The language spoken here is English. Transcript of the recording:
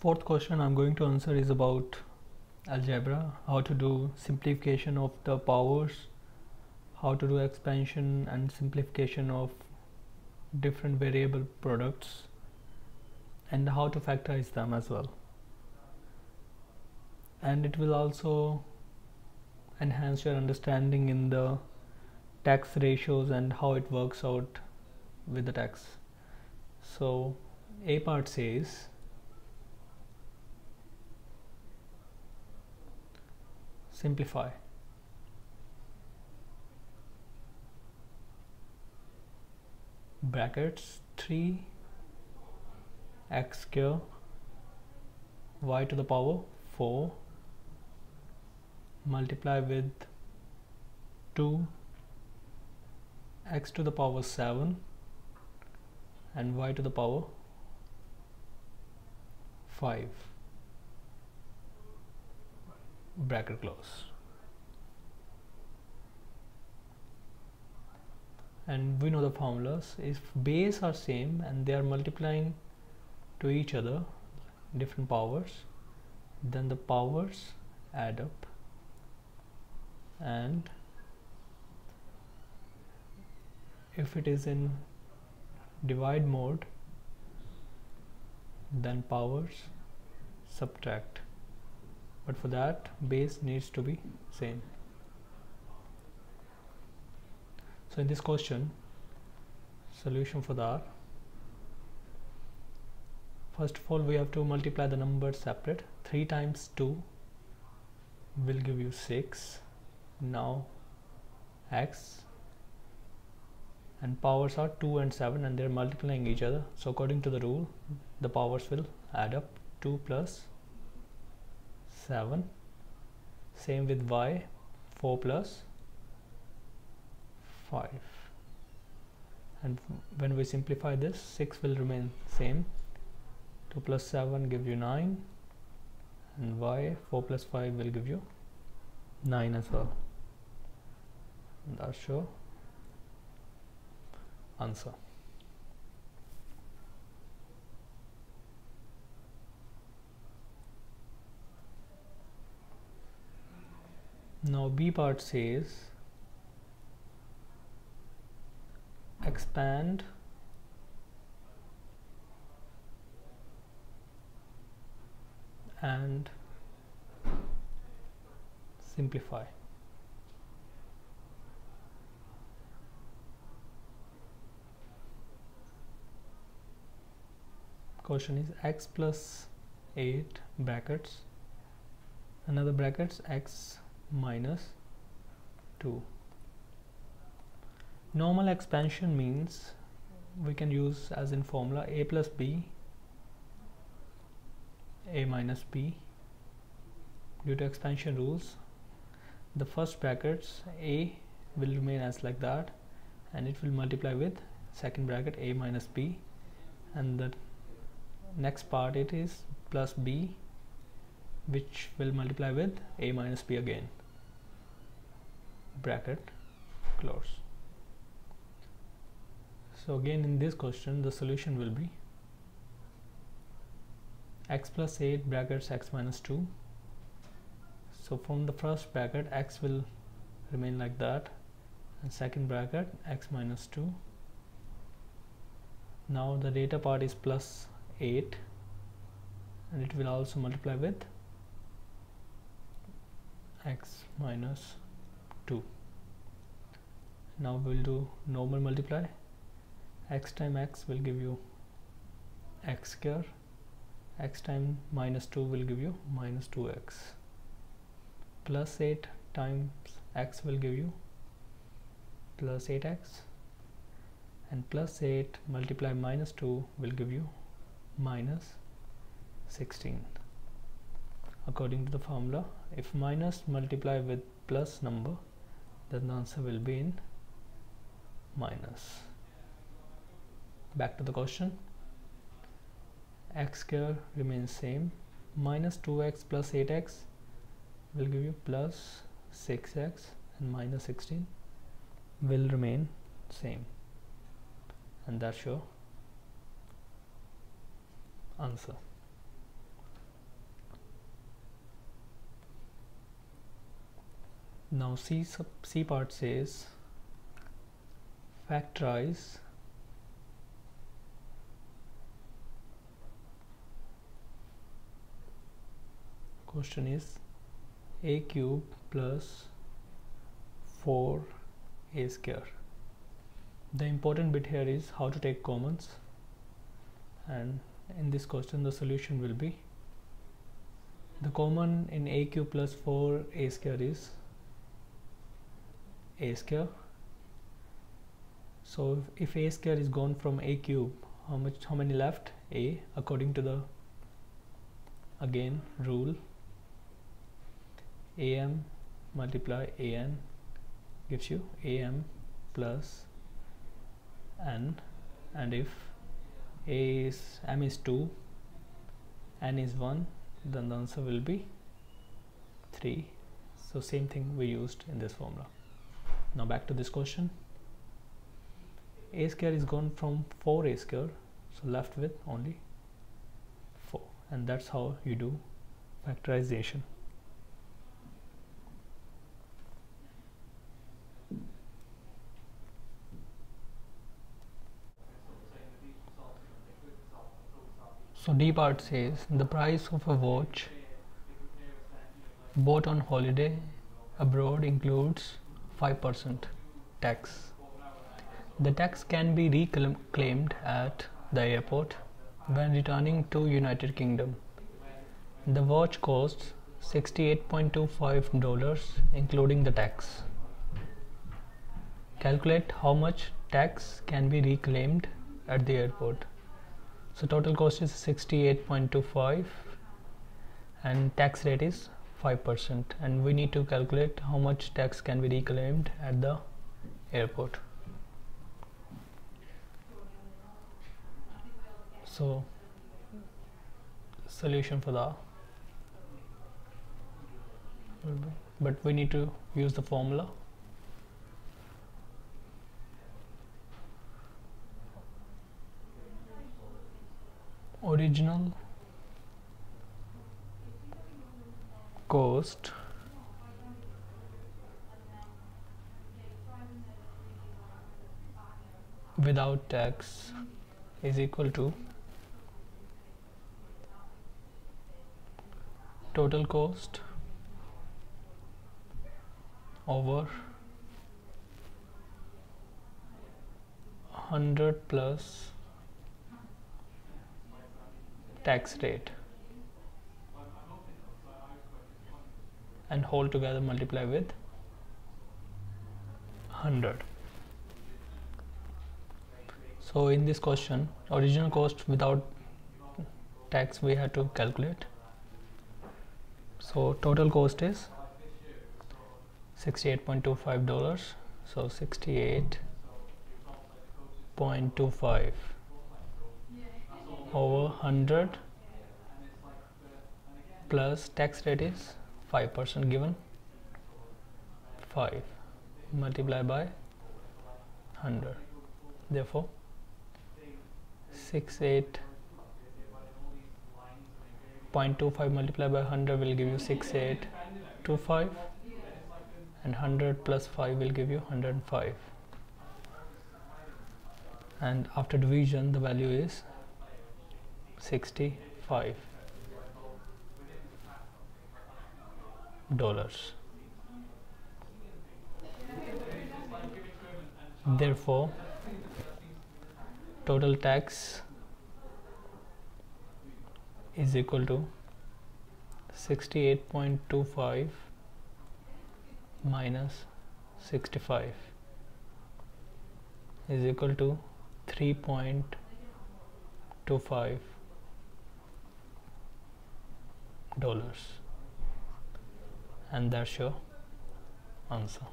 Fourth question I'm going to answer is about algebra, how to do simplification of the powers, how to do expansion and simplification of different variable products, and how to factorize them as well. And it will also enhance your understanding in the tax ratios and how it works out with the tax. So A part says simplify. Brackets 3 x square y to the power 4 multiply with 2 x to the power 7 and y to the power 5 bracket close. And we know the formulas. If base are same and they are multiplying to each other different powers, then the powers add up, and if it is in divide mode, then powers subtract, but for that base needs to be same. So in this question, solution for that, first of all we have to multiply the numbers separate. 3 times 2 will give you 6. Now x, and powers are 2 and 7 and they are multiplying each other, so according to the rule the powers will add up. 2 plus 7, same with y, 4 plus 5, and when we simplify this, 6 will remain same. 2 plus 7 gives you 9, and y 4 plus 5 will give you 9 as well. That's your answer. Now B part says expand and simplify. Question is x plus 8 brackets, another brackets x minus 2. Normal expansion means we can use as in formula a plus b, a minus b. Due to expansion rules, the first brackets a will remain as like that, and it will multiply with second bracket a minus b, and the next part it is plus b, which will multiply with a minus b again, bracket close. So again in this question the solution will be x plus 8 brackets x minus 2. So from the first bracket x will remain like that, and second bracket x minus 2. Now the data part is plus 8, and it will also multiply with x minus 2. Now we will do normal multiply. X times x will give you x square, x times minus 2 will give you minus 2x, plus 8 times x will give you plus 8x, and plus 8 multiply minus 2 will give you minus 16. According to the formula, if minus multiply with plus number, then the answer will be in minus. Back to the question, x square remains same, minus 2x plus 8x will give you plus 6x, and minus 16 will remain same, and that's your answer. Now C part says factorize question is a cube plus 4a square. The important bit here is how to take commons, and in this question the solution will be the common in a cube plus 4a square is a square. So if a square is gone from a cube, how many left? A, according to the again rule, am multiply an gives you am plus n, and if m is 2, n is 1, then the answer will be 3. So same thing we used in this formula. Now back to this question. A square is gone from 4a square, so left with only 4, and that's how you do factorization. So D part says the price of a watch bought on holiday abroad includes 5% tax. The tax can be reclaimed at the airport when returning to United Kingdom. The watch costs $68.25 including the tax. Calculate how much tax can be reclaimed at the airport. So total cost is 68.25 and tax rate is 5%, and we need to calculate how much tax can be reclaimed at the airport. So solution for that, but we need to use the formula. Original cost without tax is equal to total cost over 100 plus tax rate, and whole together multiply with 100. So in this question, original cost without tax we had to calculate. So total cost is $68.25. So 68.25 over 100 plus tax rate is 5% given 5 multiply by 100. Therefore 68.25 multiplied by 100 will give you 6825, and 100 plus 5 will give you 105, and after division the value is 65 dollars. Therefore total tax is equal to 68.25 minus 65 is equal to 3.25 dollars, and that's your answer.